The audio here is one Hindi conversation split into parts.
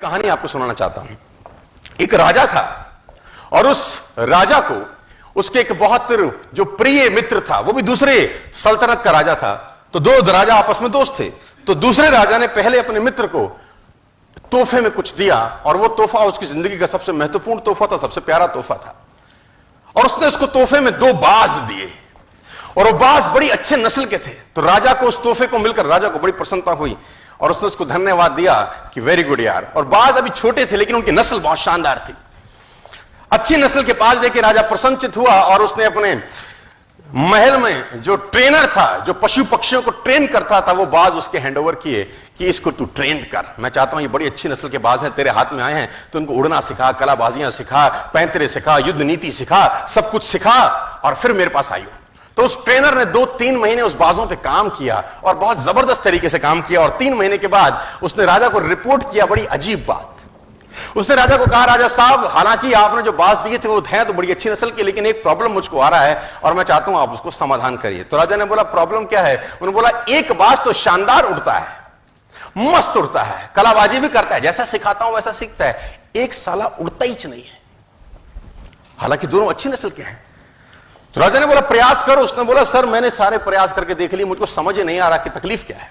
कहानी आपको सुनाना चाहता हूं। एक राजा था और उस राजा को उसके एक बहुत जो प्रिय मित्र था, वो भी दूसरे सल्तनत का राजा था। तो दो राजा आपस में दोस्त थे। तो दूसरे राजा ने पहले अपने मित्र को तोहफे में कुछ दिया और वो तोहफा उसकी जिंदगी का सबसे महत्वपूर्ण तोहफा था, सबसे प्यारा तोहफा था। और उसने उसको तोहफे में 2 बाज दिए और वो बाज बड़ी अच्छे नस्ल के थे। तो राजा को उस तोहफे को मिलकर राजा को बड़ी प्रसन्नता हुई और उसने उसको धन्यवाद दिया कि वेरी गुड यार। और बाज अभी छोटे थे लेकिन उनकी नस्ल बहुत शानदार थी। अच्छी नस्ल के बाज देकर राजा प्रसन्नचित हुआ और उसने अपने महल में जो ट्रेनर था, जो पशु पक्षियों को ट्रेन करता था, वो बाज उसके हैंडओवर किए कि इसको तू ट्रेन कर। मैं चाहता हूं ये बड़ी अच्छी नस्ल के बाज हैं, तेरे हाथ में आए हैं तो उनको उड़ना सिखा, कलाबाजियां सिखा, पैंतरे सिखा, युद्ध नीति सिखा, सब कुछ सिखा और फिर मेरे पास आइयो। तो उस ट्रेनर ने 2-3 महीने उस बाजों पे काम किया और बहुत जबरदस्त तरीके से काम किया। और 3 महीने के बाद उसने राजा को रिपोर्ट किया बड़ी अजीब बात। उसने राजा को कहा, राजा साहब, हालांकि आपने जो बाज दिए थे वो हैं तो बड़ी अच्छी नस्ल के, लेकिन एक प्रॉब्लम मुझको आ रहा है और मैं चाहता हूं आप उसको समाधान करिए। तो राजा ने बोला, प्रॉब्लम क्या है? उन्होंने बोला, एक बाज तो शानदार उड़ता है, मस्त उड़ता है, कलाबाजी भी करता है, जैसा सिखाता हूं वैसा सीखता है, एक साला उड़ता ही नहीं है, हालांकि दोनों अच्छी नस्ल के हैं। तो राजा ने बोला, प्रयास करो। उसने बोला, सर मैंने सारे प्रयास करके देख लिए, मुझको समझ ही नहीं आ रहा कि तकलीफ क्या है।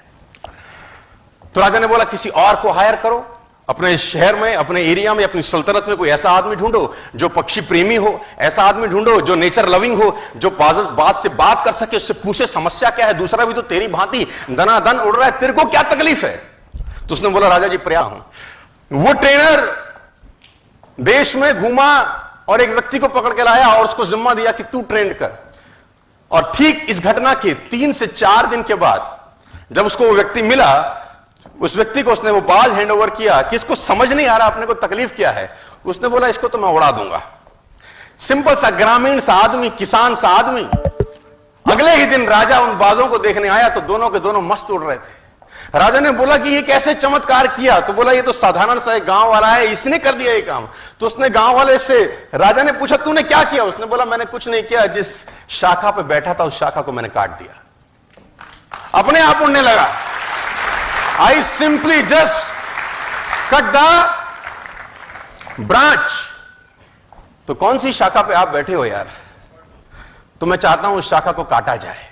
तो राजा ने बोला, किसी और को हायर करो, अपने शहर में, अपने एरिया में, अपनी सल्तनत में कोई ऐसा आदमी ढूंढो जो पक्षी प्रेमी हो, ऐसा आदमी ढूंढो जो नेचर लविंग हो, जो बाज से बात कर सके, उससे पूछे समस्या क्या है, दूसरा भी तो तेरी भांति दनादन उड़ रहा है, तेरे को क्या तकलीफ है? तो उसने बोला, राजा जी प्रयास हूं। वो ट्रेनर देश में घूमा और एक व्यक्ति को पकड़ के लाया और उसको जिम्मा दिया कि तू ट्रेंड कर। और ठीक इस घटना के 3 से 4 दिन के बाद जब उसको वो व्यक्ति मिला, उस व्यक्ति को उसने वो बाज हैंड ओवर किया कि इसको समझ नहीं आ रहा अपने को तकलीफ क्या है। उसने बोला, इसको तो मैं उड़ा दूंगा। सिंपल सा ग्रामीण सा आदमी, किसान सा आदमी। अगले ही दिन राजा उन बाजों को देखने आया तो दोनों के दोनों मस्त उड़ रहे थे। राजा ने बोला कि ये कैसे चमत्कार किया? तो बोला, ये तो साधारण सा एक गांव वाला है, इसने कर दिया ये काम। तो उसने गांव वाले से, राजा ने पूछा, तूने क्या किया? उसने बोला, मैंने कुछ नहीं किया, जिस शाखा पे बैठा था उस शाखा को मैंने काट दिया, अपने आप उड़ने लगा। I simply just cut the branch. तो कौन सी शाखा पे आप बैठे हो यार? तो मैं चाहता हूं उस शाखा को काटा जाए।